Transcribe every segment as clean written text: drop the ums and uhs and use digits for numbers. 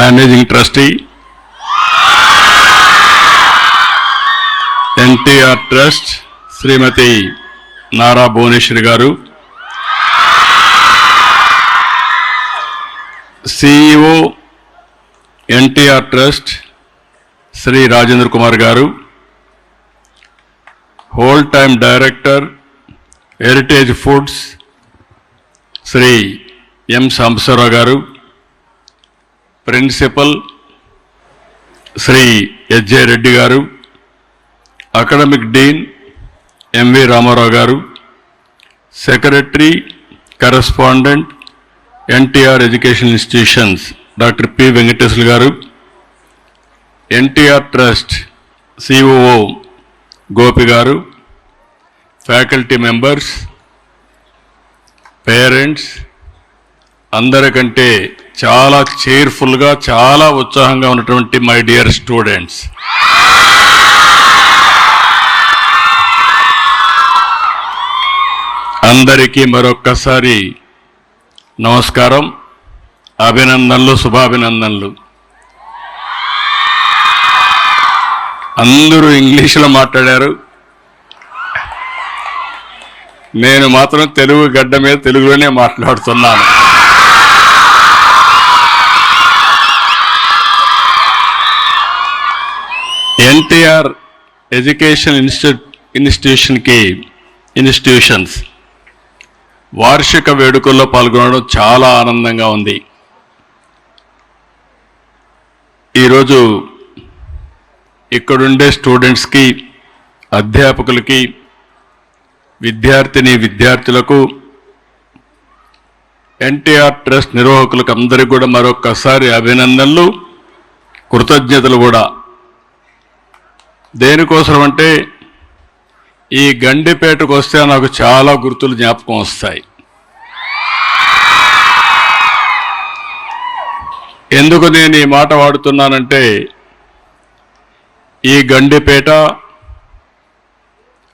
Managing trustee, NTR trust Shrimati Nara Bhuvaneshwari garu, CEO NTR trust Shri Rajendra Kumar garu, whole time director Heritage Foods Shri M Sambasivarao garu, principal Shri SJ Reddy గారు, academic Deen MV Ramarao గారు, secretary correspondent NTR education institutions doctor P Venkateswara గారు, NTR trust COO Gopi గారు, faculty members, parents, అందరికంటే చాలా చైర్ఫుల్గా చాలా ఉత్సాహంగా ఉన్నటువంటి మై డియర్ స్టూడెంట్స్, అందరికీ మరొక్కసారి నమస్కారం, అభినందనలు, శుభాభినందనలు. అందరూ ఇంగ్లీష్లో మాట్లాడారు, నేను మాత్రం తెలుగు గడ్డ మీద తెలుగులోనే మాట్లాడుతున్నాను. ఎన్టీఆర్ ఎడ్యుకేషన్ ఇన్స్టిట్యూషన్స్ వార్షిక వేడుకల్లో పాల్గొనడం చాలా ఆనందంగా ఉంది. ఈరోజు ఇక్కడుండే స్టూడెంట్స్కి, అధ్యాపకులకి, విద్యార్థులకు, ఎన్టీఆర్ ట్రస్ట్ నిర్వాహకులకు అందరికీ కూడా మరొక్కసారి అభినందనలు, కృతజ్ఞతలు కూడా. దేనికోసం అంటే ఈ గండిపేటకు వస్తే నాకు చాలా గుర్తులు జ్ఞాపకం వస్తాయి. ఎందుకు నేను ఈ మాట వాడుతున్నానంటే, ఈ గండిపేట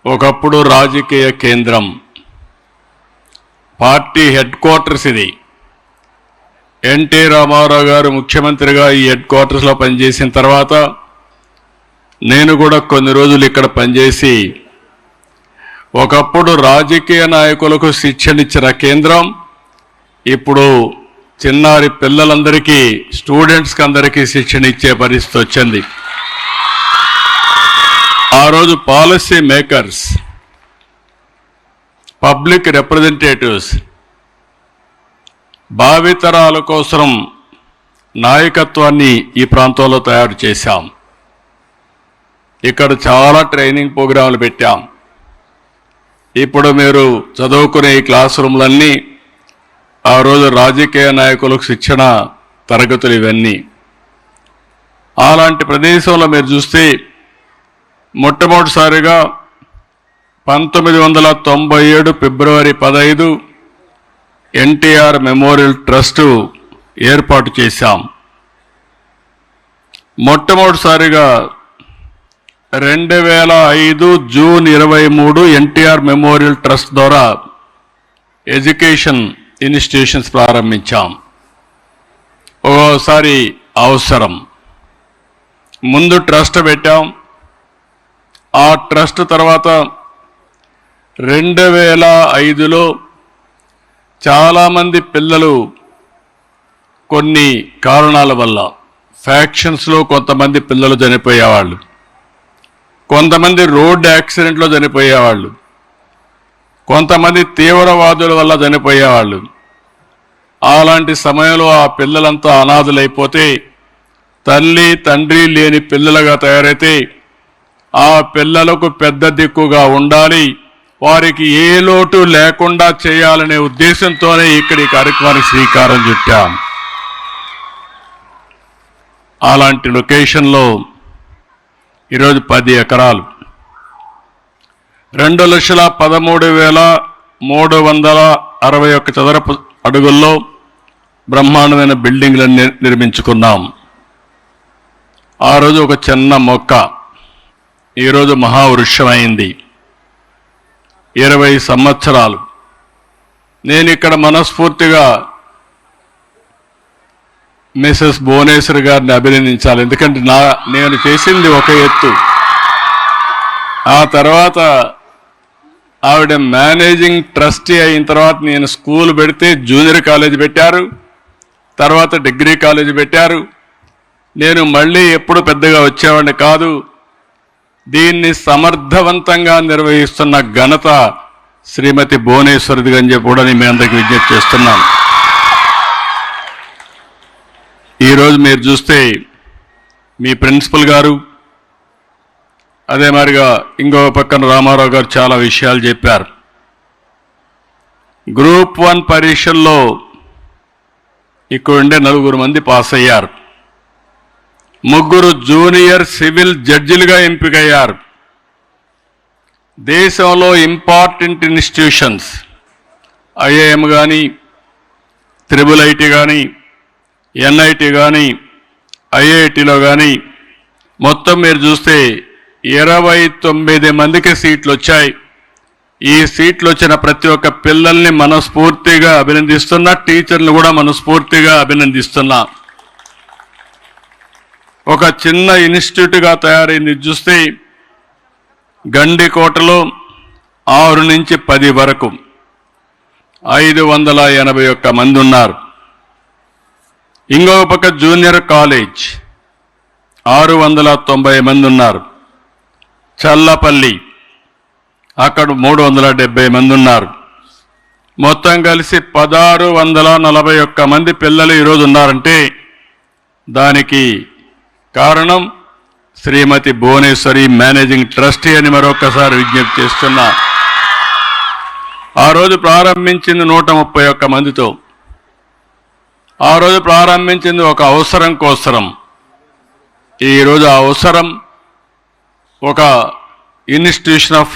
ఒకప్పుడు రాజకీయ కేంద్రం, పార్టీ హెడ్ క్వార్టర్స్. ఇది ఎన్టీ రామారావు గారు ముఖ్యమంత్రిగా ఈ హెడ్ క్వార్టర్స్లో పనిచేసిన తర్వాత నేను కూడా కొన్ని రోజులు ఇక్కడ పనిచేసి, ఒకప్పుడు రాజకీయ నాయకులకు శిక్షణ ఇచ్చిన కేంద్రం ఇప్పుడు చిన్నారి పిల్లలందరికీ, స్టూడెంట్స్కి అందరికీ శిక్షణ ఇచ్చే పరిస్థితి వచ్చింది. ఆ రోజు పాలసీ మేకర్స్, పబ్లిక్ రిప్రజెంటేటివ్స్, భావితరాల కోసం నాయకత్వాన్ని ఈ ప్రాంతంలో తయారు చేశాం. ఇక్కడ చాలా ట్రైనింగ్ ప్రోగ్రాంలు పెట్టాం. ఇప్పుడు మీరు చదువుకునే ఈ క్లాస్ రూమ్లన్నీ ఆ రోజు రాజకీయ నాయకులకు శిక్షణ తరగతులు ఇవన్నీ. అలాంటి ప్రదేశంలో మీరు చూస్తే మొట్టమొదటిసారిగా 1997 ఫిబ్రవరి 15 ఎన్టీఆర్ మెమోరియల్ ట్రస్టు ఏర్పాటు చేశాం. మొట్టమొదటిసారిగా 2005 జూన్ 23 ఎన్టీఆర్ మెమోరియల్ ట్రస్ట్ ద్వారా ఎడ్యుకేషన్ ఇన్స్టిట్యూషన్స్ ప్రారంభించాం. ఓసారి అవసరం, ముందు ట్రస్ట్ పెట్టాం. ఆ ట్రస్ట్ తర్వాత 2005లో చాలామంది పిల్లలు కొన్ని కారణాల వల్ల ఫ్యాక్షన్స్లో కొంతమంది పిల్లలు చనిపోయేవాళ్ళు, కొంతమంది రోడ్ యాక్సిడెంట్లో చనిపోయేవాళ్ళు, కొంతమంది తీవ్రవాదుల వల్ల చనిపోయేవాళ్ళు. అలాంటి సమయంలో ఆ పిల్లలంతా అనాథలైపోతే, తల్లి తండ్రి లేని పిల్లలుగా తయారైతే, ఆ పిల్లలకు పెద్ద దిక్కుగా ఉండాలి, వారికి ఏ లోటు లేకుండా చేయాలనే ఉద్దేశంతోనే ఇక్కడ ఈ కార్యక్రమానికి శ్రీకారం చుట్టాం. అలాంటి లొకేషన్లో ఈరోజు 10 ఎకరాలు 2,13,361 చదరపు అడుగుల్లో బ్రహ్మాండమైన బిల్డింగ్లను నిర్మించుకున్నాం. ఆ రోజు ఒక చిన్న మొక్క ఈరోజు మహావృక్షమైంది. 20 సంవత్సరాలు నేను ఇక్కడ మనస్ఫూర్తిగా మిసెస్ భువనేశ్వర్ గారిని అభినందించాలి. ఎందుకంటే నేను చేసింది ఒక ఎత్తు. ఆ తర్వాత ఆవిడ మేనేజింగ్ ట్రస్టీ అయిన తర్వాత నేను స్కూల్ పెడితే జూనియర్ కాలేజ్ పెట్టారు, తర్వాత డిగ్రీ కాలేజ్ పెట్టారు. నేను మళ్ళీ ఎప్పుడు పెద్దగా వచ్చేవాడిని కాదు. దీన్ని సమర్థవంతంగా నిర్వహిస్తున్న ఘనత శ్రీమతి భువనేశ్వరిది అని చెప్పి కూడా నేను మీ అందరికీ విజ్ఞప్తి చేస్తున్నాను. ఈరోజు మీరు చూస్తే మీ ప్రిన్సిపల్ గారు, అదే మరిగా ఇంకో పక్కన రామారావు గారు చాలా విషయాలు చెప్పారు. గ్రూప్ 1 పరీక్షల్లో ఇక్కడ ఉండే 4 మంది పాస్ అయ్యారు. 3 జూనియర్ సివిల్ జడ్జిలుగా ఎంపికయ్యారు. దేశంలో ఇంపార్టెంట్ ఇన్స్టిట్యూషన్స్ ఐఐఎం కానీ, IIIT కానీ, NIT కానీ, IITలో కానీ మొత్తం మీరు చూస్తే 29 మందికి సీట్లు వచ్చాయి. ఈ సీట్లు వచ్చిన ప్రతి ఒక్క పిల్లల్ని మనస్ఫూర్తిగా అభినందిస్తున్నా, టీచర్లు కూడా మనస్ఫూర్తిగా అభినందిస్తున్నా. ఒక చిన్న ఇన్స్టిట్యూట్గా తయారైంది చూస్తే గండికోటలో 6 నుంచి 10 వరకు 581 మంది ఉన్నారు. ఇంకొక పక్క జూనియర్ కాలేజ్ 690 మంది ఉన్నారు. చల్లపల్లి అక్కడ 370 మంది ఉన్నారు. మొత్తం కలిసి 1641 మంది పిల్లలు ఈరోజు ఉన్నారంటే దానికి కారణం శ్రీమతి భువనేశ్వరి మేనేజింగ్ ట్రస్టీ అని మరొకసారి విజ్ఞప్తి చేస్తున్నా. ఆ రోజు ప్రారంభించింది 131 మందితో. ఆ రోజు ప్రారంభించింది ఒక అవసరం కోసరం. ఈరోజు ఆ అవసరం ఒక ఇన్స్టిట్యూషన్ ఆఫ్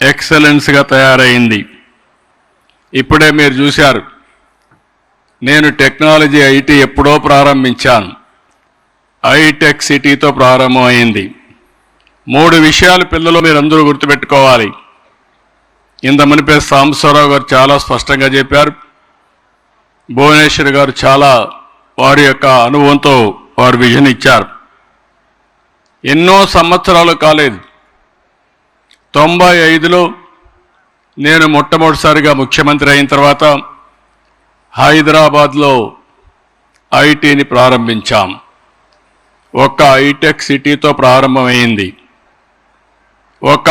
ఎక్సలెన్స్గా తయారైంది. ఇప్పుడే మీరు చూశారు, నేను టెక్నాలజీ ఐటీ ఎప్పుడో ప్రారంభించాను. హైటెక్ సిటీతో ప్రారంభమైంది. 3 విషయాలు పిల్లలు మీరందరూ గుర్తుపెట్టుకోవాలి. ఇంత మునిపే సాంబశివరావు గారు చాలా స్పష్టంగా చెప్పారు. భువనేశ్వర్ గారు చాలా వారి యొక్క అనుభవంతో వారు విజన్ ఇచ్చారు. ఎన్నో సంవత్సరాలు కాలేదు, 95లో నేను మొట్టమొదటిసారిగా ముఖ్యమంత్రి అయిన తర్వాత హైదరాబాద్లో ఐటీని ప్రారంభించాం. ఒక హైటెక్ సిటీతో ప్రారంభమైంది. ఒక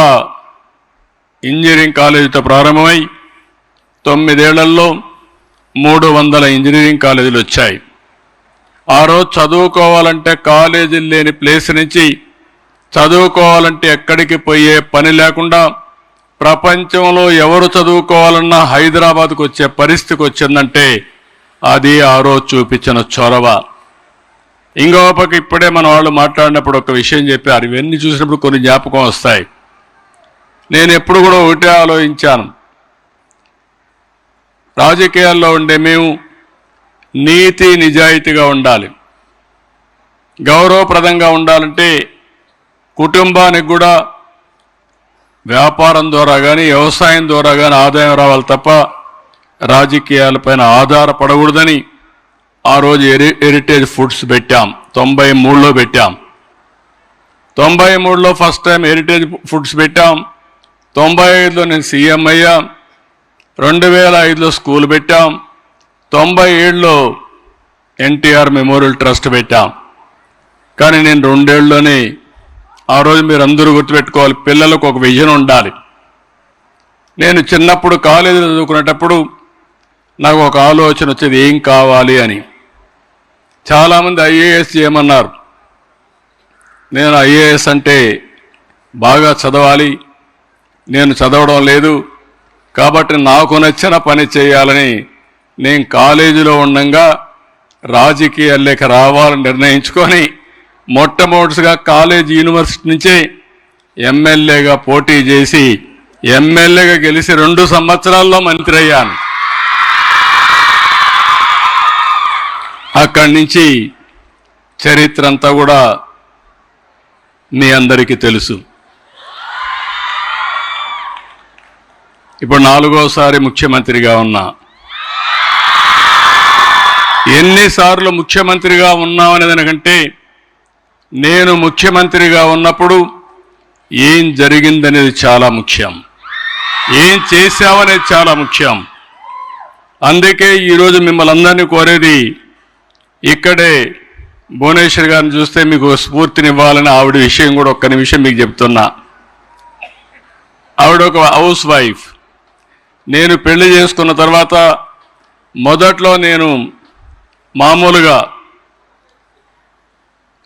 ఇంజనీరింగ్ కాలేజీతో ప్రారంభమై 9 ఏళ్లలో 300 ఇంజనీరింగ్ కాలేజీలు వచ్చాయి. ఆ రోజు చదువుకోవాలంటే కాలేజీలు లేని ప్లేస్ నుంచి చదువుకోవాలంటే ఎక్కడికి పోయే పని లేకుండా ప్రపంచంలో ఎవరు చదువుకోవాలన్నా హైదరాబాద్కు వచ్చే పరిస్థితికి వచ్చిందంటే అది ఆ రోజు చూపించిన చొరవ. ఇంకో పక్క ఇప్పుడే మన వాళ్ళు మాట్లాడినప్పుడు ఒక విషయం చెప్పారు. ఇవన్నీ చూసినప్పుడు కొన్ని జ్ఞాపకం వస్తాయి. నేను ఎప్పుడు కూడా ఒకటే ఆలోచించాను, రాజకీయాల్లో ఉండే మేము నీతి నిజాయితీగా ఉండాలి. గౌరవప్రదంగా ఉండాలంటే కుటుంబానికి కూడా వ్యాపారం ద్వారా కానీ వ్యవసాయం ద్వారా కానీ ఆదాయం రావాలి తప్ప రాజకీయాలపైన ఆధారపడకూడదని ఆ రోజు హెరిటేజ్ ఫుడ్స్ పెట్టాం. 93లో పెట్టాం. 93లో ఫస్ట్ టైం హెరిటేజ్ ఫుడ్స్ పెట్టాం. 95లో నేను సీఎం అయ్యా. 2005లో స్కూల్ పెట్టాం. 97లో ఎన్టీఆర్ మెమోరియల్ ట్రస్ట్ పెట్టాం. కానీ నేను 2 ఏళ్లలోనే, ఆ రోజు మీరు అందరూ గుర్తుపెట్టుకోవాలి, పిల్లలకు ఒక విజన్ ఉండాలి. నేను చిన్నప్పుడు కాలేజీలో చదువుకునేటప్పుడు నాకు ఒక ఆలోచన వచ్చేది, ఏం కావాలి అని. చాలామంది ఐఏఎస్ చేయమన్నారు. నేను ఐఏఎస్ అంటే బాగా చదవాలి, నేను చదవడం లేదు కాబట్టి నాకు నచ్చిన పని చేయాలని నేను కాలేజీలో ఉండగా రాజకీయాల్లోకి రావాలని నిర్ణయించుకొని మొట్టమొదటిగా కాలేజ్ యూనివర్సిటీ నుంచే ఎమ్మెల్యేగా పోటీ చేసి ఎమ్మెల్యేగా గెలిచి 2 సంవత్సరాల్లో మంత్రి అయ్యాను. అక్కడి నుంచి చరిత్ర అంతా కూడా మీ అందరికీ తెలుసు. ఇప్పుడు 4వసారి ముఖ్యమంత్రిగా ఉన్నా. ఎన్నిసార్లు ముఖ్యమంత్రిగా ఉన్నామనే దానికంటే నేను ముఖ్యమంత్రిగా ఉన్నప్పుడు ఏం జరిగిందనేది చాలా ముఖ్యం, ఏం చేశావనేది చాలా ముఖ్యం. అందుకే ఈరోజు మిమ్మల్ని అందరినీ కోరేది, ఇక్కడే భువనేశ్వర్ గారిని చూస్తే మీకు స్ఫూర్తినివ్వాలని ఆవిడ విషయం కూడా ఒక్క నిమిషం మీకు చెప్తున్నా. ఆవిడ ఒక హౌస్ వైఫ్. నేను పెళ్లి చేసుకున్న తర్వాత మొదట్లో నేను మామూలుగా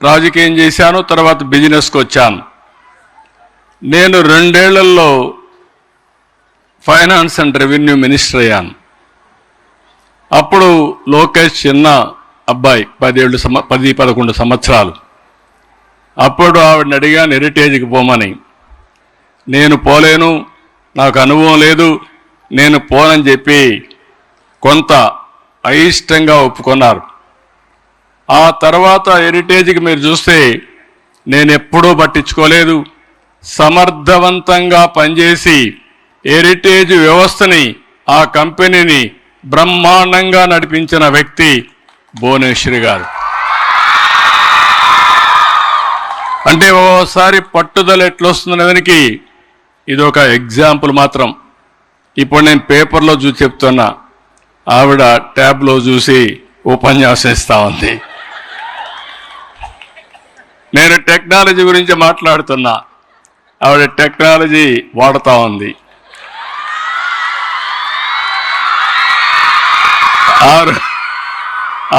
రాజకీయం చేశాను, తర్వాత బిజినెస్కి వచ్చాను. నేను 2 ఏళ్లలో ఫైనాన్స్ అండ్ రెవెన్యూ మినిస్టర్ అయ్యాను. అప్పుడు లోకేష్ చిన్న అబ్బాయి, 10-11 సంవత్సరాలు. అప్పుడు ఆవిడని అడిగాను హెరిటేజ్కి పోమని. నేను పోలేను, నాకు అనుభవం లేదు, నేను పోనని చెప్పి కొంత అయిష్టంగా ఒప్పుకున్నారు. ఆ తర్వాత హెరిటేజ్కి మీరు చూస్తే నేను ఎప్పుడూ పట్టించుకోలేదు. సమర్థవంతంగా పనిచేసి హెరిటేజ్ వ్యవస్థని, ఆ కంపెనీని బ్రహ్మాండంగా నడిపించిన వ్యక్తి భువనేశ్వరి గారు. అంటే ఓసారి పట్టుదల ఎట్లొస్తుందనే దానికి ఇది ఒక ఎగ్జాంపుల్ మాత్రం. ఇప్పుడు నేను పేపర్లో చూసి చెప్తున్నా, ఆవిడ ట్యాబ్లో చూసి ఉపన్యాసం ఇస్తా ఉంది. నేను టెక్నాలజీ గురించి మాట్లాడుతున్నా, ఆవిడ టెక్నాలజీ వాడుతూ ఉంది.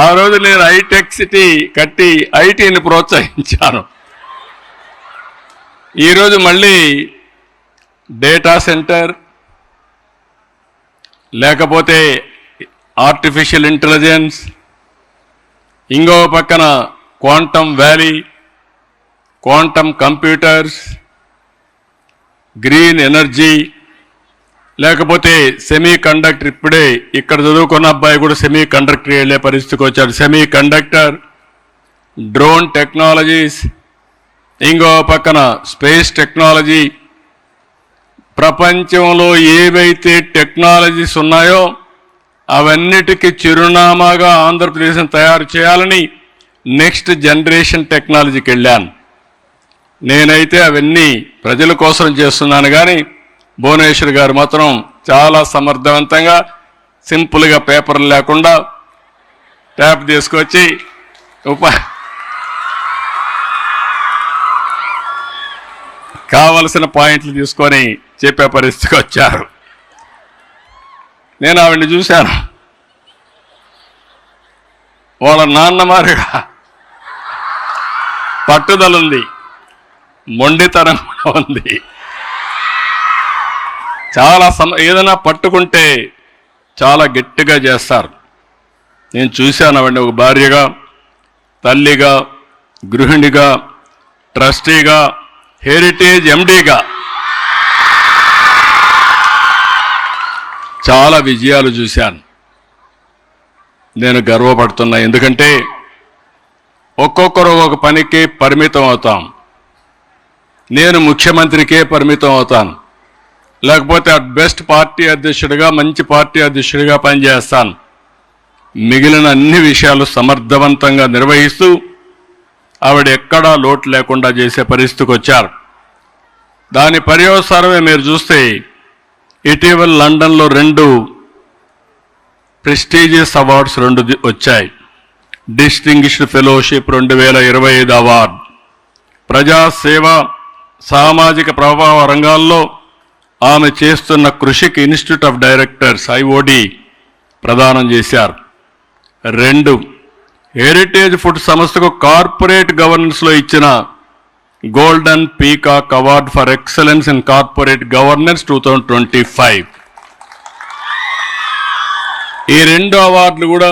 ఆ రోజు నేను హైటెక్ సిటీ కట్టి ఐటీని ప్రోత్సహించాను. ఈరోజు మళ్ళీ డేటా సెంటర్, లేకపోతే ఆర్టిఫిషియల్ ఇంటెలిజెన్స్, ఇంకో పక్కన quantum valley, quantum computers, green energy, లేకపోతే సెమీ కండక్టర్. ఇప్పుడే ఇక్కడ చదువుకున్న అబ్బాయి కూడా సెమీ కండక్టర్ వెళ్ళే పరిస్థితికి వచ్చాడు. సెమీ కండక్టర్, డ్రోన్ టెక్నాలజీస్, ఇంకో పక్కన స్పేస్ టెక్నాలజీ. ప్రపంచంలో ఏవైతే టెక్నాలజీస్ ఉన్నాయో అవన్నిటికీ చిరునామాగా ఆంధ్రప్రదేశ్ని తయారు చేయాలని నెక్స్ట్ జనరేషన్ టెక్నాలజీకి వెళ్ళాను. నేనైతే అవన్నీ ప్రజల కోసం చేస్తున్నాను, కానీ భువనేశ్వర్ గారు మాత్రం చాలా సమర్థవంతంగా సింపుల్గా పేపర్లు లేకుండా ట్యాప్ తీసుకొచ్చి కావలసిన పాయింట్లు తీసుకొని చెప్పే పరిస్థితికి వచ్చారు. నేను ఆవిడ్ని చూశాను, వాళ్ళ నాన్నమారుగా పట్టుదలుంది, మొండితనం ఉంది. చాలా ఏదైనా పట్టుకుంటే చాలా గట్టిగా చేస్తారు. నేను చూశాను ఆవిడ్ని ఒక భార్యగా, తల్లిగా, గృహిణిగా, ట్రస్టీగా, హెరిటేజ్ ఎండీగా చాలా విజయాలు చూశాను. నేను గర్వపడుతున్నా, ఎందుకంటే ఒక్కొక్కరు ఒక పనికి పరిమితం అవుతాం. నేను ముఖ్యమంత్రికే పరిమితం అవుతాను, లేకపోతే అట్ బెస్ట్ పార్టీ అధ్యక్షుడిగా, మంచి పార్టీ అధ్యక్షుడిగా పనిచేస్తాను. మిగిలిన అన్ని విషయాలు సమర్థవంతంగా నిర్వహిస్తూ ఆవిడ ఎక్కడా లోటు లేకుండా చేసే పరిస్థితికి వచ్చారు. దాని పర్యవసానమే మీరు చూస్తే ఇటీవల లండన్లో 2 ప్రెస్టీజియస్ అవార్డ్స్ 2 వచ్చాయి. డిస్టింగ్విష్డ్ ఫెలోషిప్ 2025 అవార్డు, ప్రజాసేవ, సామాజిక ప్రభావ రంగాల్లో ఆమె చేస్తున్న కృషికి ఇన్స్టిట్యూట్ ఆఫ్ డైరెక్టర్స్ IOD ప్రదానం చేశారు. 2 హెరిటేజ్ ఫుడ్ సంస్థకు కార్పొరేట్ గవర్నెన్స్లో ఇచ్చిన Golden Peacock award for excellence in corporate governance 2025. ఈ 2 అవార్డులు కూడా,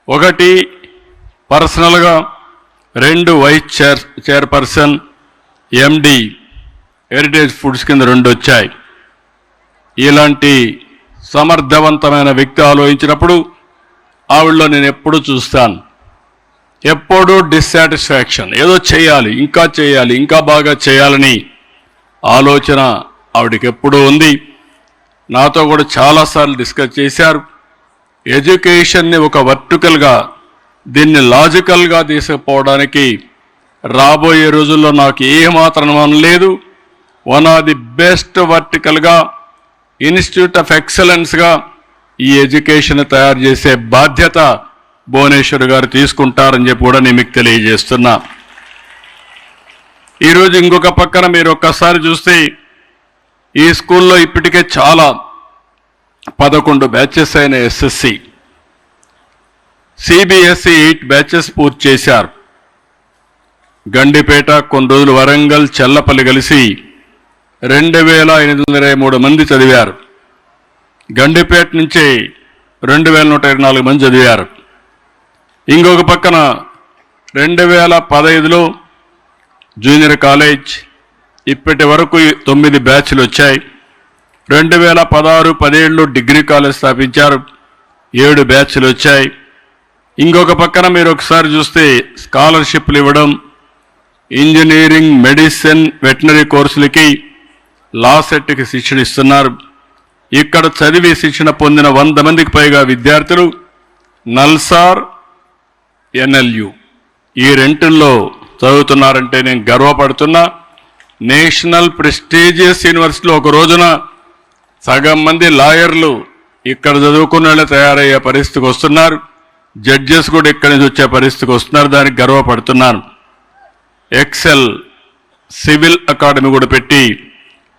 ఒకటి పర్సనల్గా, 2 vice chairperson MD Heritage Foods కింద 2 వచ్చాయి. ఇలాంటి సమర్థవంతమైన వ్యక్తి ఆలోచించినప్పుడు ఆవిడలో నేను ఎప్పుడూ చూస్తాను, ఎప్పుడూ డిస్సాటిస్ఫాక్షన్, ఏదో చేయాలి, ఇంకా చేయాలి, ఇంకా బాగా చేయాలని ఆలోచన ఆవిడకి ఎప్పుడూ ఉంది. నాతో కూడా చాలాసార్లు డిస్కస్ చేశారు. ఎడ్యుకేషన్ని ఒక వర్టికల్గా దీన్ని లాజికల్గా తీసుకుపోవడానికి రాబోయే రోజుల్లో నాకు ఏమాత్రం అనుమానం లేదు. వన్ ఆఫ్ ది బెస్ట్ వర్టికల్గా ఇన్స్టిట్యూట్ ఆఫ్ ఎక్సలెన్స్గా ఈ ఎడ్యుకేషన్ తయారు చేసే బాధ్యత భువనేశ్వర్ గారు తీసుకుంటారని చెప్పి కూడా నేను మీకు తెలియజేస్తున్నా. ఈరోజు ఇంకొక పక్కన మీరు ఒక్కసారి చూస్తే ఈ స్కూల్లో ఇప్పటికే చాలా 11 బ్యాచెస్ అయిన ఎస్ఎస్సి, సిబిఎస్ఈ 8 బ్యాచెస్ పూర్తి చేశారు. గండిపేట, కొన్ని రోజులు వరంగల్, చెల్లపల్లి కలిసి 2823 మంది చదివారు. గండిపేట నుంచి 2124 మంది చదివారు. ఇంకొక పక్కన 2015లో జూనియర్ కాలేజ్ ఇప్పటి వరకు 9 బ్యాచ్లు వచ్చాయి. 2016-17లో డిగ్రీ కాలేజ్ స్థాపించారు, 7 బ్యాచ్లు వచ్చాయి. ఇంకొక పక్కన మీరు ఒకసారి చూస్తే స్కాలర్షిప్లు ఇవ్వడం, ఇంజనీరింగ్, మెడిసిన్, వెటనరీ కోర్సులకి, లా సెట్కి శిక్షణ ఇస్తున్నారు. ఇక్కడ చదివి శిక్షణ పొందిన 100 మందికి పైగా విద్యార్థులు నల్సార్, ఎన్ఎల్యు ఈ రెంటిల్లో చదువుతున్నారంటే నేను గర్వపడుతున్నా. నేషనల్ ప్రెస్టీజియస్ యూనివర్సిటీలో ఒక రోజున సగం మంది లాయర్లు ఇక్కడ చదువుకున్న వాళ్ళే తయారయ్యే పరిస్థితికి వస్తున్నారు. జడ్జెస్ కూడా ఇక్కడి నుంచి వచ్చే పరిస్థితికి వస్తున్నారు. దానికి గర్వపడుతున్నాను. ఎక్సెల్ సివిల్ అకాడమీ కూడా పెట్టి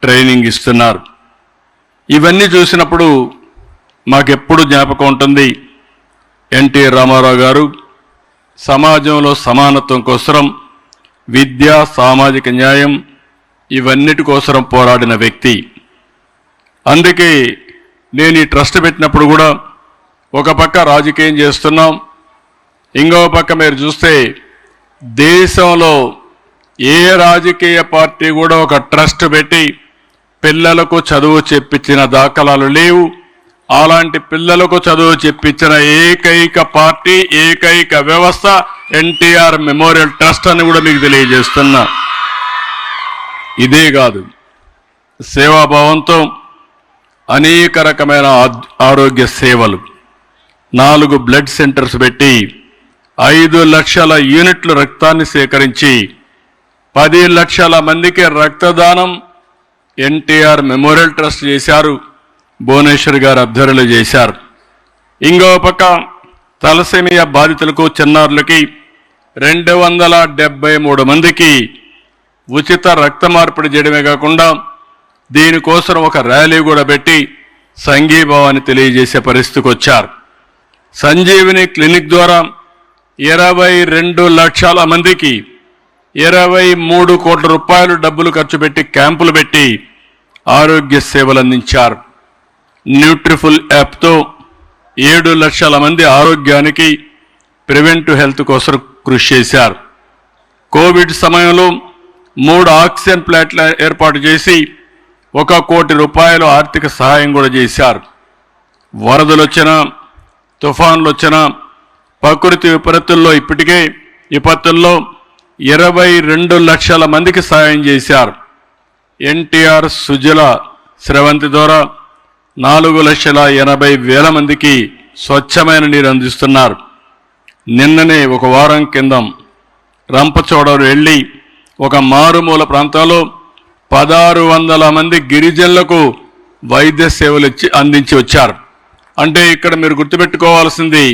ట్రైనింగ్ ఇస్తున్నారు. ఇవన్నీ చూసినప్పుడు మాకెప్పుడు జ్ఞాపకం ఉంటుంది, ఎన్టీ రామారావు గారు సమాజంలో సమానత్వం కోసం, విద్య, సామాజిక న్యాయం ఇవన్నిటి కోసం పోరాడిన వ్యక్తి. అందుకే నేను ఈ ట్రస్ట్ పెట్టినప్పుడు కూడా ఒక పక్క రాజకీయం చేస్తున్నాం, ఇంకో పక్క మీరు చూస్తే దేశంలో ఏ రాజకీయ పార్టీ కూడా ఒక ట్రస్ట్ పెట్టి పిల్లలకు చదువు చెప్పించిన దాఖలాలు లేవు. అలాంటి పిల్లలకు చదువు చెప్పించిన ఏకైక పార్టీ, ఏకైక వ్యవస్థ ఎన్టీఆర్ మెమోరియల్ ట్రస్ట్ అని కూడా మీకు తెలియజేస్తున్నా. ఇదే కాదు, సేవాభావంతో అనేక రకమైన ఆరోగ్య సేవలు, 4 బ్లడ్ సెంటర్స్ పెట్టి 5 లక్షల యూనిట్లు రక్తాన్ని సేకరించి 10 లక్షల మందికి రక్తదానం ఎన్టీఆర్ మెమోరియల్ ట్రస్ట్ చేశారు, భువనేశ్వర్ గారు ఆధ్వర్యంలో చేశారు. ఇంకో పక్క తలసేమియా బాధితులకు, చిన్నారులకి 273 మందికి ఉచిత రక్త మార్పిడి చేయడమే కాకుండా దీనికోసం ఒక ర్యాలీ కూడా పెట్టి సంఘీభావాన్ని తెలియజేసే పరిస్థితికి వచ్చారు. సంజీవిని క్లినిక్ ద్వారా 22 లక్షల మందికి 23 కోట్ల రూపాయలు డబ్బులు ఖర్చు పెట్టి క్యాంపులు పెట్టి ఆరోగ్య సేవలు అందించారు. న్యూట్రిఫుల్ యాప్తో 7 లక్షల మంది ఆరోగ్యానికి, ప్రివెంటివ్ హెల్త్ కోసం కృషి చేశారు. కోవిడ్ సమయంలో 3 ఆక్సిజన్ ప్లాంట్ల ఏర్పాటు చేసి 1 కోటి రూపాయలు ఆర్థిక సహాయం కూడా చేశారు. వరదలు వచ్చినా, తుఫాన్లు వచ్చినా, ప్రకృతి విపత్తుల్లో ఇప్పటికే విపత్తుల్లో 22 లక్షల మందికి సాయం చేశారు. ఎన్టీఆర్ సుజల స్రవంతి ద్వారా 4,80,000 మందికి స్వచ్ఛమైన నీరు అందిస్తున్నారు. నిన్ననే ఒక వారం కిందం రంపచోడవరం వెళ్ళి ఒక మారుమూల ప్రాంతంలో 1,600 మంది గిరిజనులకు వైద్య సేవలు అందించి వచ్చారు. అంటే ఇక్కడ మీరు గుర్తుపెట్టుకోవాల్సింది,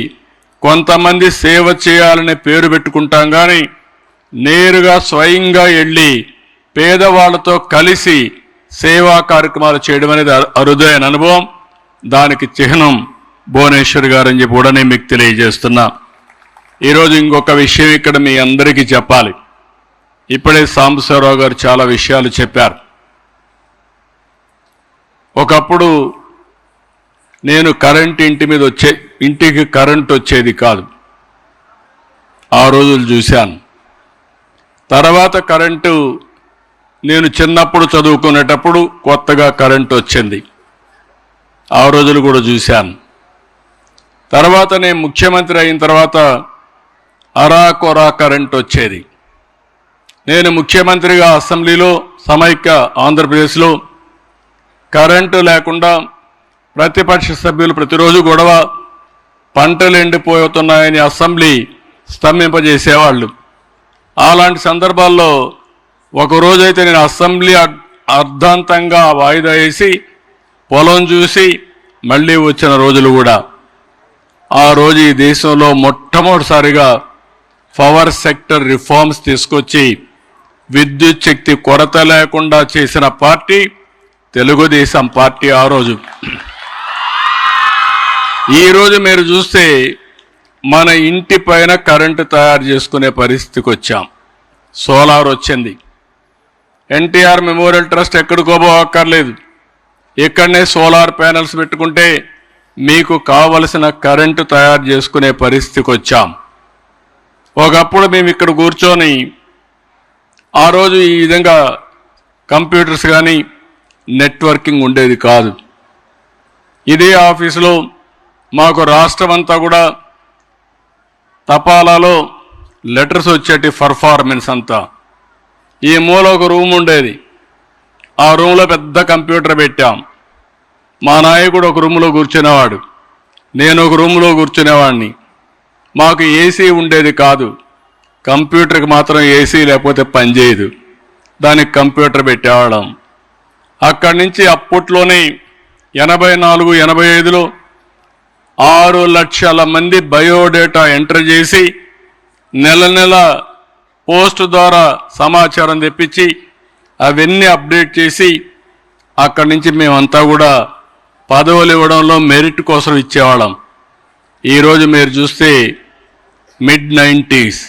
కొంతమంది సేవ చేయాలనే పేరు పెట్టుకుంటాం కానీ నేరుగా స్వయంగా వెళ్ళి పేదవాళ్లతో కలిసి సేవా కార్యక్రమాలు చేయడం అనేది అరుదైన అనుభవం. దానికి చిహ్నం భువనేశ్వర్ గారు అని చెప్పి కూడా నేను మీకు తెలియజేస్తున్నా. ఈరోజు ఇంకొక విషయం ఇక్కడ మీ అందరికీ చెప్పాలి. ఇప్పుడే సాంబశివరావు గారు చాలా విషయాలు చెప్పారు. ఒకప్పుడు నేను కరెంట్ ఇంటికి కరెంట్ వచ్చేది కాదు, ఆ రోజులు చూశాను. తర్వాత కరెంటు నేను చిన్నప్పుడు చదువుకునేటప్పుడు కొత్తగా కరెంటు వచ్చింది, ఆ రోజులు కూడా చూశాను. తర్వాత నేను ముఖ్యమంత్రి అయిన తర్వాత అరాకొరా కరెంటు వచ్చేది. నేను ముఖ్యమంత్రిగా అసెంబ్లీలో సమైక్య ఆంధ్రప్రదేశ్లో కరెంటు లేకుండా ప్రతిపక్ష సభ్యులు ప్రతిరోజు గొడవ, పంటలు ఎండిపోతున్నాయని అసెంబ్లీ స్తంభింపజేసేవాళ్ళు. అలాంటి సందర్భాల్లో ఒకరోజైతే నేను అసెంబ్లీ అర్ధాంతంగా వాయిదా వేసి పొలం చూసి మళ్ళీ వచ్చిన రోజులు కూడా. ఆ రోజు ఈ దేశంలో మొట్టమొదటిసారిగా పవర్ సెక్టర్ రిఫార్మ్స్ తీసుకొచ్చి విద్యుత్ శక్తి కొరత లేకుండా చేసిన పార్టీ తెలుగుదేశం పార్టీ. ఆ రోజు ఈరోజు మీరు చూస్తే మన ఇంటి పైన కరెంటు తయారు చేసుకునే పరిస్థితికి వచ్చాం. సోలార్ వచ్చింది. ఎన్టీఆర్ మెమోరియల్ ట్రస్ట్ ఎక్కడికో పోవక్కర్లేదు, ఇక్కడనే సోలార్ ప్యానెల్స్ పెట్టుకుంటే మీకు కావలసిన కరెంటు తయారు చేసుకునే పరిస్థితికి వచ్చాం. ఒకప్పుడు మేము ఇక్కడ కూర్చొని ఆ రోజు ఈ విధంగా కంప్యూటర్స్ కానీ నెట్వర్కింగ్ ఉండేది కాదు. ఇదే ఆఫీసులో మాకు రాష్ట్రం అంతా కూడా తపాలాలో లెటర్స్ వచ్చేటి పర్ఫార్మెన్స్ అంతా. ఈ మూల ఒక రూమ్ ఉండేది, ఆ రూమ్లో పెద్ద కంప్యూటర్ పెట్టాం. మా నాయకుడు ఒక రూమ్లో కూర్చునేవాడు, నేను ఒక రూమ్లో కూర్చునేవాడిని. మాకు ఏసీ ఉండేది కాదు, కంప్యూటర్కి మాత్రం ఏసీ లేకపోతే పనిచేయదు, దానికి కంప్యూటర్ పెట్టేవాళ్ళం. అక్కడి నుంచి అప్పట్లోనే 84, 85లో 6 లక్షల మంది బయోడేటా ఎంటర్ చేసి నెల నెల పోస్ట్ ద్వారా సమాచారం తెప్పించి అవన్నీ అప్డేట్ చేసి అక్కడి నుంచి మేమంతా కూడా పదవులు ఇవ్వడంలో మెరిట్ కోసం ఇచ్చేవాళ్ళం. ఈరోజు మీరు చూస్తే mid-90s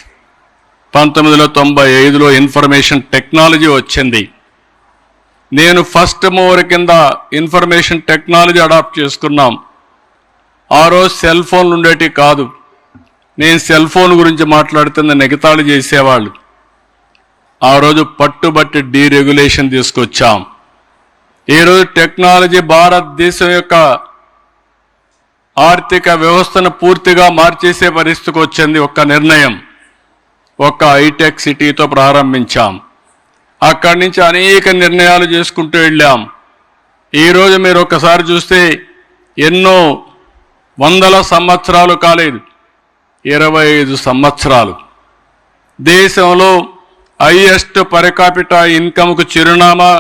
1995లో ఇన్ఫర్మేషన్ టెక్నాలజీ వచ్చింది. నేను ఫస్ట్ మూవర్ కింద ఇన్ఫర్మేషన్ టెక్నాలజీ అడాప్ట్ చేసుకున్నాం. ఆ రోజు సెల్ ఫోన్లు ఉండేటివి కాదు. నేను సెల్ ఫోన్ గురించి మాట్లాడుతున్న నెగతాళి చేసేవాళ్ళు. ఆ రోజు పట్టుబట్టి డీరెగ్యులేషన్ తీసుకొచ్చాం. ఈరోజు టెక్నాలజీ భారతదేశం యొక్క ఆర్థిక వ్యవస్థను పూర్తిగా మార్చేసే పరిస్థితికి వచ్చింది. ఒక్క నిర్ణయం, ఒక్క హైటెక్ సిటీతో ప్రారంభించాం. అక్కడి నుంచి అనేక నిర్ణయాలు చేసుకుంటూ వెళ్ళాం. ఈరోజు మీరు ఒక్కసారి చూస్తే ఎన్నో వందల సంవత్సరాలు కాలేదు, 25 సంవత్సరాలు దేశంలో హైయెస్ట్ పర్ క్యాపిటా ఇన్కమ్కు చిరునామా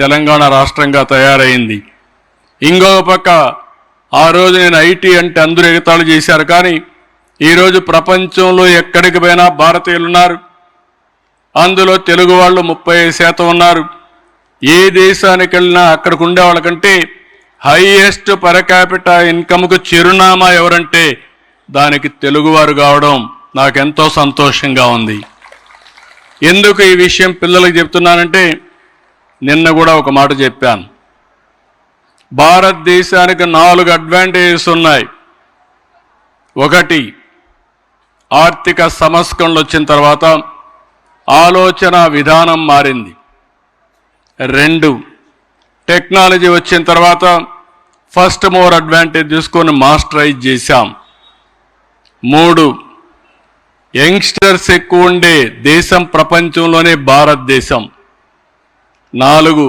తెలంగాణ రాష్ట్రంగా తయారైంది. ఇంకొక పక్క ఆ రోజు నేను ఐటీ అంటే అందరూ ఎగతాళి చేశారు, కానీ ఈరోజు ప్రపంచంలో ఎక్కడికి పోయినా భారతీయులు ఉన్నారు. అందులో తెలుగు వాళ్ళు 30% ఉన్నారు. ఏ దేశానికి వెళ్ళినా అక్కడికి ఉండే వాళ్ళకంటే హైయెస్ట్ పర్ క్యాపిటా ఇన్కమ్కు చిరునామా ఎవరంటే దానికి తెలుగువారు కావడం నాకెంతో సంతోషంగా ఉంది. ఎందుకు ఈ విషయం పిల్లలకు చెప్తున్నానంటే, నిన్న కూడా ఒక మాట చెప్పాను. భారతదేశానికి 4 అడ్వాంటేజెస్ ఉన్నాయి. ఒకటి, ఆర్థిక సంస్కరణలు వచ్చిన తర్వాత ఆలోచన విధానం మారింది. 2, టెక్నాలజీ వచ్చిన తర్వాత ఫస్ట్ మోర్ అడ్వాంటేజ్ తీసుకొని మాస్టరైజ్ చేశాం. 3, యంగ్స్టర్స్ ఎక్కువ ఉండే దేశం ప్రపంచంలోనే భారతదేశం. 4,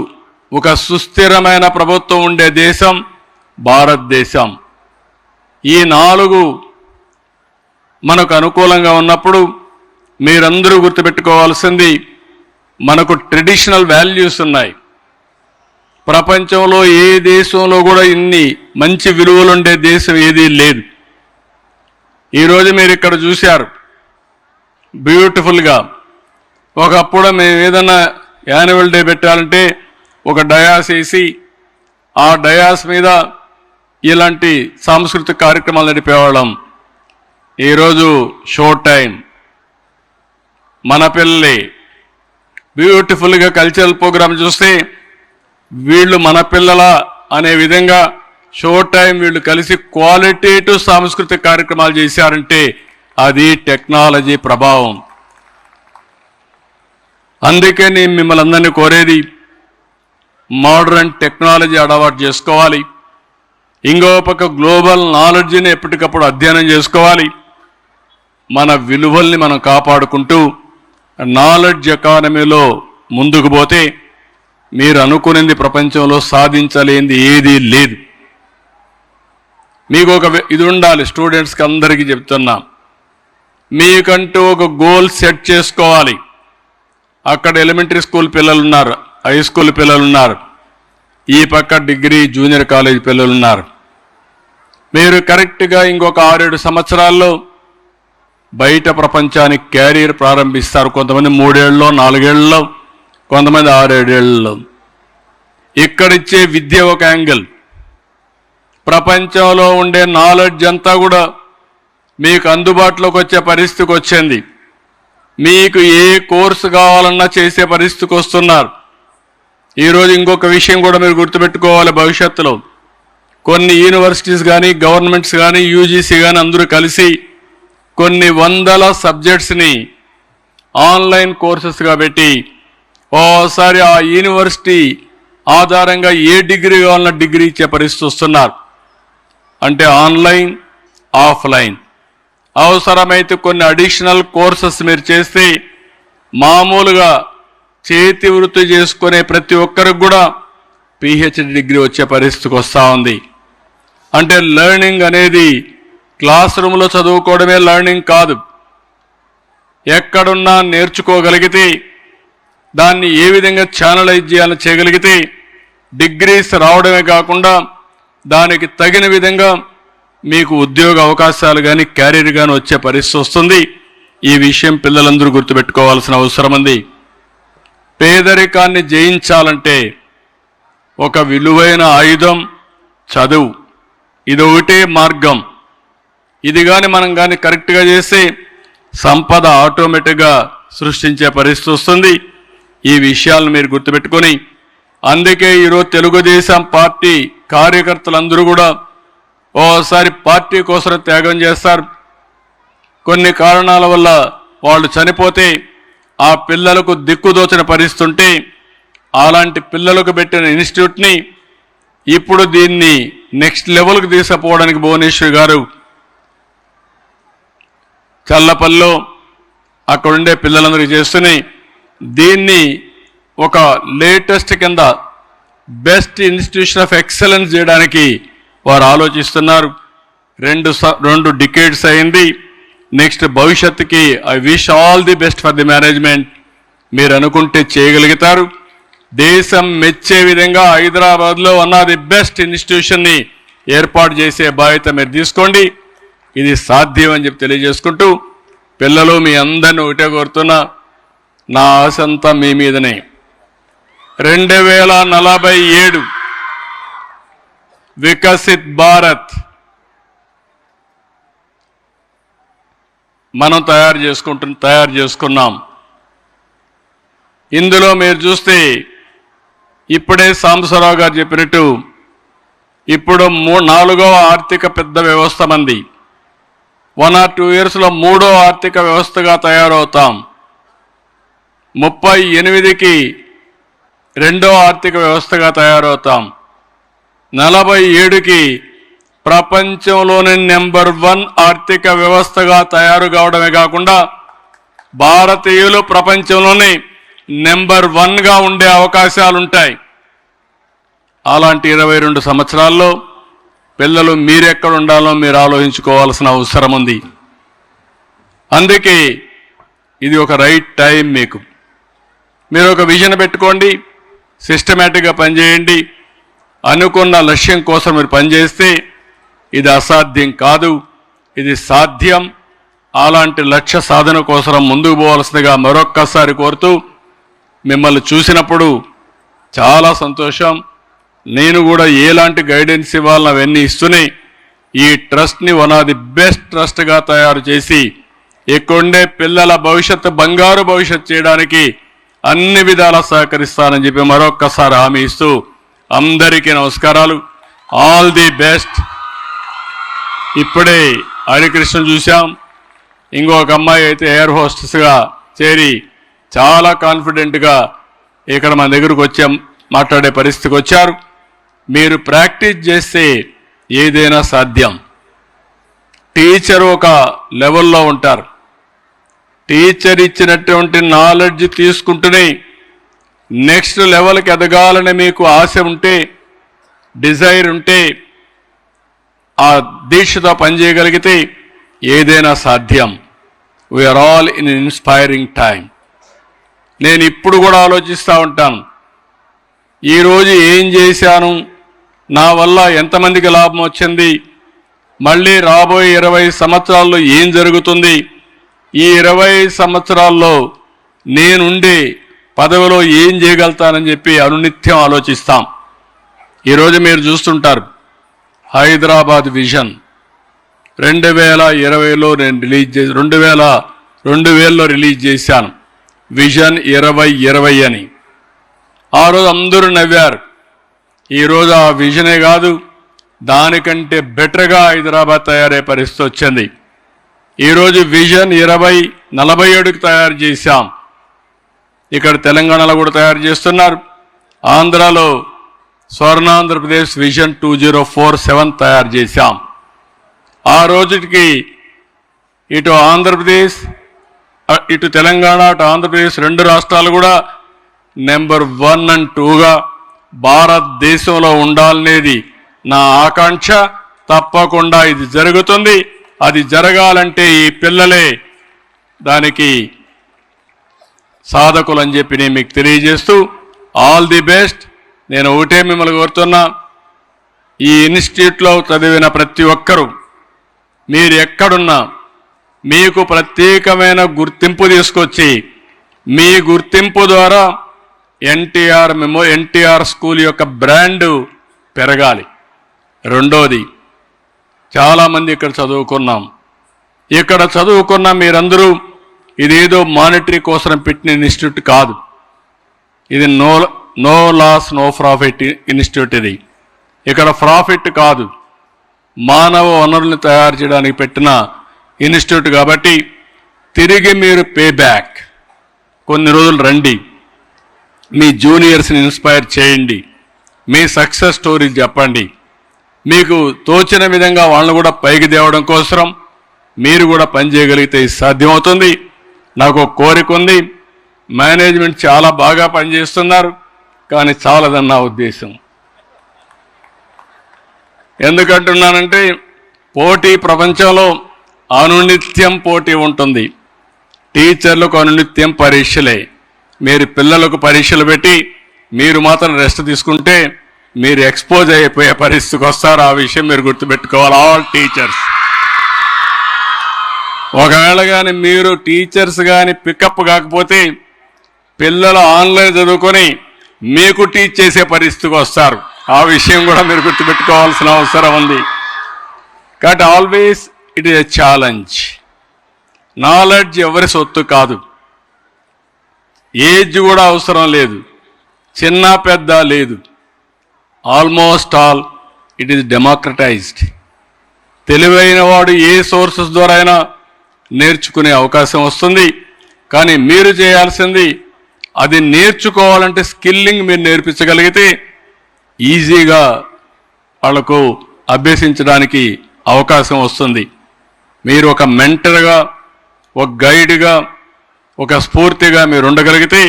ఒక సుస్థిరమైన ప్రభుత్వం ఉండే దేశం భారతదేశం. ఈ 4 మనకు అనుకూలంగా ఉన్నప్పుడు మీరందరూ గుర్తుపెట్టుకోవాల్సింది, మనకు ట్రెడిషనల్ వాల్యూస్ ఉన్నాయి. ప్రపంచంలో ఏ దేశంలో కూడా ఇన్ని మంచి విలువలుండే దేశం ఏదీ లేదు. ఈరోజు మీరు ఇక్కడ చూశారు బ్యూటిఫుల్గా. ఒకప్పుడు మేము ఏదైనా యాన్యువల్ డే పెట్టాలంటే ఒక డయాస్ వేసి ఆ డయాస్ మీద ఇలాంటి సాంస్కృతిక కార్యక్రమాలు నడిపేవాళ్ళం. ఈరోజు షో టైం, మన పిల్లలే బ్యూటిఫుల్గా కల్చరల్ ప్రోగ్రామ్ చూస్తే వీళ్ళు మన పిల్లల అనే విధంగా షో టైం వీళ్ళు కలిసి క్వాలిటేటివ్ సాంస్కృతిక కార్యక్రమాలు చేశారంటే అది టెక్నాలజీ ప్రభావం. అందుకే నేను మిమ్మల్ని అందరినీ కోరేది, మోడర్న్ టెక్నాలజీ అలవాటు చేసుకోవాలి. ఇంకో పక్క గ్లోబల్ నాలెడ్జ్ని ఎప్పటికప్పుడు అధ్యయనం చేసుకోవాలి. మన విలువల్ని మనం కాపాడుకుంటూ నాలెడ్జ్ ఎకానమీలో ముందుకు పోతే మీరు అనుకునేది ప్రపంచంలో సాధించలేనిది ఏదీ లేదు. మీకు ఇది ఉండాలి. స్టూడెంట్స్కి అందరికీ చెప్తున్నా, మీకంటూ ఒక గోల్ సెట్ చేసుకోవాలి. అక్కడ ఎలిమెంటరీ స్కూల్ పిల్లలు ఉన్నారు, హై స్కూల్ పిల్లలు ఉన్నారు, ఈ పక్క డిగ్రీ జూనియర్ కాలేజ్ పిల్లలు ఉన్నారు. మీరు కరెక్ట్గా ఇంకొక 6-7 సంవత్సరాల్లో బయట ప్రపంచానికి క్యారియర్ ప్రారంభిస్తారు. కొంతమంది 3 ఏళ్ళలో 4 ఏళ్ళలో, కొంతమంది 6-7 ఏళ్ళలో. ఇక్కడిచ్చే విద్య ఒక యాంగిల్, ప్రపంచంలో ఉండే నాలెడ్జ్ అంతా కూడా మీకు అందుబాటులోకి వచ్చే పరిస్థితికి వచ్చింది. మీకు ఏ కోర్సు కావాలన్నా చేసే పరిస్థితికి వస్తున్నారు. ఈరోజు ఇంకొక విషయం కూడా మీరు గుర్తుపెట్టుకోవాలి. భవిష్యత్తులో కొన్ని యూనివర్సిటీస్ కానీ, గవర్నమెంట్స్ కానీ, యూజీసీ కానీ అందరూ కలిసి కొన్ని వందల సబ్జెక్ట్స్ని ఆన్లైన్ కోర్సెస్గా పెట్టి ఓసారి ఆ యూనివర్సిటీ ఆధారంగా ఏ డిగ్రీ కావాలన్నా డిగ్రీ ఇచ్చే పరిస్థితి వస్తున్నారు. అంటే ఆన్లైన్, ఆఫ్లైన్. అవసరమైతే కొన్ని అడిషనల్ కోర్సెస్ మీరు చేస్తే మామూలుగా చేతి వృత్తి చేసుకునే ప్రతి ఒక్కరికి కూడా పిహెచ్డి డిగ్రీ వచ్చే పరిస్థితికి వస్తూ ఉంది. అంటే లెర్నింగ్ అనేది క్లాస్ రూమ్లో చదువుకోవడమే లెర్నింగ్ కాదు. ఎక్కడున్నా నేర్చుకోగలిగితే, దాన్ని ఏ విధంగా ఛానలైజ్ చేయాలని చేయగలిగితే డిగ్రీస్ రావడమే కాకుండా దానికి తగిన విధంగా మీకు ఉద్యోగ అవకాశాలు కానీ, క్యారియర్ కానీ వచ్చే పరిస్థితి వస్తుంది. ఈ విషయం పిల్లలందరూ గుర్తుపెట్టుకోవాల్సిన అవసరం ఉంది. పేదరికాన్ని జయించాలంటే ఒక విలువైన ఆయుధం చదువు. ఇది ఒకటే మార్గం. ఇది కానీ మనం కానీ కరెక్ట్గా చేస్తే సంపద ఆటోమేటిక్గా సృష్టించే పరిస్థితి వస్తుంది. ఈ విషయాలను మీరు గుర్తుపెట్టుకొని, అందుకే ఈరోజు తెలుగుదేశం పార్టీ కార్యకర్తలందరూ కూడా ఓసారి పార్టీ కోసం త్యాగం చేస్తారు. కొన్ని కారణాల వల్ల వాళ్ళు చనిపోతే ఆ పిల్లలకు దిక్కుదోచిన పరిస్థితి ఉంటే అలాంటి పిల్లలకు పెట్టిన ఇన్స్టిట్యూట్ని ఇప్పుడు దీన్ని నెక్స్ట్ లెవెల్కి తీసుకుపోవడానికి భువనేశ్వర్ గారు చల్లపల్లిలో అక్కడుండే పిల్లలందరికీ చేస్తూనే దీన్ని ఒక లేటెస్ట్ కింద బెస్ట్ ఇన్స్టిట్యూషన్ ఆఫ్ ఎక్సలెన్స్ చేయడానికి వారు ఆలోచిస్తున్నారు. 2 డికేడ్స్ అయింది. నెక్స్ట్ భవిష్యత్తుకి I wish all the best for the management. మీరు అనుకుంటే చేయగలుగుతారు. దేశం మెచ్చే విధంగా హైదరాబాద్లో వన్ ఆఫ్ ది బెస్ట్ ఇన్స్టిట్యూషన్ని ఏర్పాటు చేసే బాధ్యత మీరు తీసుకోండి. ఇది సాధ్యం అని చెప్పి తెలియజేసుకుంటూ, పిల్లలు మీ అందరిని ఒకటే కోరుతున్నా, నా ఆశ అంతా మీ మీదనే. 2047 వికసిత్ భారత్ మనం తయారు చేసుకున్నాం. ఇందులో మీరు చూస్తే ఇప్పుడే సాంబశివరావు గారు చెప్పినట్టు ఇప్పుడు 4వ ఆర్థిక పెద్ద వ్యవస్థ మంది. 1 or 2 yearsలో 3వ ఆర్థిక వ్యవస్థగా తయారవుతాం. 38కి 2వ ఆర్థిక వ్యవస్థగా తయారవుతాం. 47కి ప్రపంచంలోని నెంబర్ 1 ఆర్థిక వ్యవస్థగా తయారు కావడమే కాకుండా భారతీయులు ప్రపంచంలోని నెంబర్ 1గా ఉండే అవకాశాలుంటాయి. అలాంటి 22 సంవత్సరాల్లో పిల్లలు మీరెక్కడ ఉండాలో మీరు ఆలోచించుకోవాల్సిన అవసరం ఉంది. అందుకే ఇది ఒక రైట్ టైం. మీరు ఒక విజన్ పెట్టుకోండి, సిస్టమేటిక్గా పనిచేయండి. అనుకున్న లక్ష్యం కోసం మీరు పనిచేస్తే ఇది అసాధ్యం కాదు, ఇది సాధ్యం. అలాంటి లక్ష్య సాధన కోసం ముందుకు పోవాల్సిందిగా మరొక్కసారి కోరుతూ, మిమ్మల్ని చూసినప్పుడు చాలా సంతోషం. నేను కూడా ఎలాంటి గైడెన్స్ ఇవ్వాలని అవన్నీ ఇస్తూనే ఈ ట్రస్ట్ని వన్ ఆఫ్ ది బెస్ట్ ట్రస్ట్గా తయారు చేసి ఇక్కడుండే పిల్లల భవిష్యత్తు బంగారు భవిష్యత్తు చేయడానికి అన్ని విధాలా సహకరిస్తానని చెప్పి మరొక్కసారి హామీ ఇస్తూ అందరికీ నమస్కారాలు. All the best. ఇప్పుడే హరికృష్ణ చూశాం, ఇంకొక అమ్మాయి అయితే ఎయిర్ హోస్టెస్గా చేరి చాలా కాన్ఫిడెంట్గా ఇక్కడ మన దగ్గరకు వచ్చే మాట్లాడే పరిస్థితికి వచ్చారు. మీరు ప్రాక్టీస్ చేస్తే ఏదైనా సాధ్యం. టీచర్ ఒక లెవెల్లో ఉంటారు. టీచర్ ఇచ్చినటువంటి నాలెడ్జ్ తీసుకుంటూనే నెక్స్ట్ లెవెల్కి ఎదగాలని మీకు ఆశ ఉంటే, డిజైర్ ఉంటే ఆ దీక్షతో పనిచేయగలిగితే ఏదైనా సాధ్యం. We are all in inspiring time. నేను ఇప్పుడు కూడా ఆలోచిస్తూ ఉంటాను, ఈరోజు ఏం చేశాను, నా వల్ల ఎంతమందికి లాభం వచ్చింది, మళ్ళీ రాబోయే 20 సంవత్సరాల్లో ఏం జరుగుతుంది, ఈ 20 సంవత్సరాల్లో నేనుండే పదవిలో ఏం చేయగలుగుతానని చెప్పి అనునిత్యం ఆలోచిస్తాం. ఈరోజు మీరు చూస్తుంటారు, హైదరాబాద్ విజన్ 2020లో నేను రిలీజ్ 2000లో రిలీజ్ చేశాను, విజన్ 2020 అని. ఆ రోజు అందరూ నవ్వారు. ఈరోజు ఆ విజనే కాదు, దానికంటే బెటర్గా హైదరాబాద్ తయారయ్యే పరిస్థితి వచ్చింది. ఈరోజు విజన్ 2047కి తయారు చేశాం. ఇక్కడ తెలంగాణలో కూడా తయారు చేస్తున్నారు. ఆంధ్రాలో స్వర్ణాంధ్రప్రదేశ్ విజన్ 2047 తయారు చేశాం. ఆ రోజుకి ఇటు ఆంధ్రప్రదేశ్, ఇటు తెలంగాణ, అటు ఆంధ్రప్రదేశ్ 2 రాష్ట్రాలు కూడా నెంబర్ 1 and 2గా భారతదేశంలో ఉండాలనేది నా ఆకాంక్ష. తప్పకుండా ఇది జరుగుతుంది. అది జరగాలంటే ఈ పిల్లలే దానికి సాధకులు అని చెప్పి నేను మీకు తెలియజేస్తూ ఆల్ ది బెస్ట్. నేను ఒకటే మిమ్మల్ని కోరుతున్నా, ఈ ఇన్స్టిట్యూట్లో చదివిన ప్రతి ఒక్కరూ మీరు ఎక్కడున్నా మీకు ప్రత్యేకమైన గుర్తింపు తీసుకొచ్చి, మీ గుర్తింపు ద్వారా ఎన్టీఆర్ స్కూల్ యొక్క బ్రాండ్ పెరగాలి. రెండోది, చాలామంది ఇక్కడ చదువుకున్నాం. ఇక్కడ చదువుకున్న మీరందరూ ఇదేదో మానిటరీ కోసం పెట్టిన ఇన్స్టిట్యూట్ కాదు. ఇది no loss no profit institute. ఇది ఇక్కడ ప్రాఫిట్ కాదు, మానవ వనరుల్ని తయారు చేయడానికి పెట్టిన ఇన్స్టిట్యూట్. కాబట్టి తిరిగి మీరు పే బ్యాక్ కొన్ని రోజులు రండి, మీ జూనియర్స్ని ఇన్స్పైర్ చేయండి, మీ సక్సెస్ స్టోరీలు చెప్పండి. మీకు తోచిన విధంగా వాళ్ళని కూడా పైకి తేవడం కోసం మీరు కూడా పనిచేయగలిగితే సాధ్యమవుతుంది. నాకు ఒక కోరిక ఉంది, మేనేజ్మెంట్ చాలా బాగా పనిచేస్తున్నారు, కానీ చాలదన్న నా ఉద్దేశం. ఎందుకంటున్నానంటే పోటీ ప్రపంచంలో అనునిత్యం పోటీ ఉంటుంది. టీచర్లకు అనునిత్యం పరీక్షలే. మీరు పిల్లలకు పరీక్షలు పెట్టి మీరు మాత్రం రెస్ట్ తీసుకుంటే మీరు ఎక్స్పోజ్ అయిపోయే పరిస్థితికి వస్తారు. ఆ విషయం మీరు గుర్తుపెట్టుకోవాలి, ఆల్ టీచర్స్. ఒకవేళ కానీ మీరు టీచర్స్ కానీ పికప్ కాకపోతే పిల్లలు ఆన్లైన్ చదువుకొని మీకు టీచ్ చేసే పరిస్థితికి వస్తారు. ఆ విషయం కూడా మీరు గుర్తుపెట్టుకోవాల్సిన అవసరం ఉంది. కాబట్టి always it is a challenge. Knowledge ఎవరి సొత్తు కాదు, ఏజ్ కూడా అవసరం లేదు, చిన్న పెద్ద లేదు, almost all it is democratised. తెలివైన వాడు ఏ సోర్సెస్ ద్వారా అయినా నేర్చుకునే అవకాశం వస్తుంది. కానీ మీరు చేయాల్సింది అది నేర్చుకోవాలంటే స్కిల్లింగ్ మీరు నేర్పించగలిగితే ఈజీగా వాళ్లకు అభ్యసించడానికి అవకాశం వస్తుంది. మీరు ఒక మెంటర్గా, ఒక గైడ్గా, ఒక స్ఫూర్తిగా మీరు ఉండగలిగితే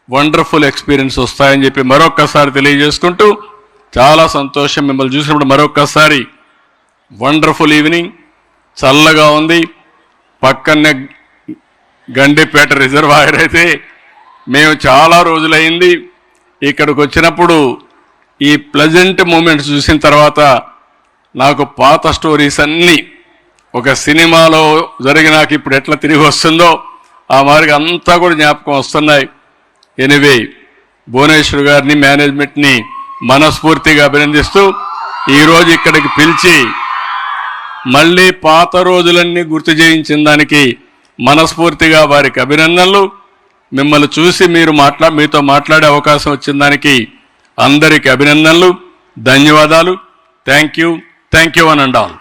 వండర్ఫుల్ ఎక్స్పీరియన్స్ వస్తాయని చెప్పి మరొక్కసారి తెలియజేసుకుంటూ, చాలా సంతోషం మిమ్మల్ని చూసినప్పుడు. మరొక్కసారి వండర్ఫుల్ ఈవినింగ్, చల్లగా ఉంది. పక్కనే గండిపేట రిజర్వాయర్ అయితే మేము చాలా రోజులైంది ఇక్కడికి వచ్చినప్పుడు ఈ ప్లెజెంట్ మూమెంట్స్ చూసిన తర్వాత నాకు పాత స్టోరీస్ అన్నీ ఒక సినిమాలో జరిగినాక ఇప్పుడు ఎట్లా తిరిగి వస్తుందో ఆ మార్గ అంతా కూడా జ్ఞాపకం వస్తున్నాయి. ఎనివే, భువనేశ్వర్ గారిని, మేనేజ్మెంట్ని మనస్ఫూర్తిగా అభినందిస్తూ ఈరోజు ఇక్కడికి పిలిచి మళ్ళీ పాత రోజులన్నీ గుర్తు చేయించిన దానికి మనస్ఫూర్తిగా వారికి అభినందనలు. మిమ్మల్ని చూసి మీతో మాట్లాడే అవకాశం వచ్చిన దానికి అందరికీ అభినందనలు, ధన్యవాదాలు. Thank you, one and all.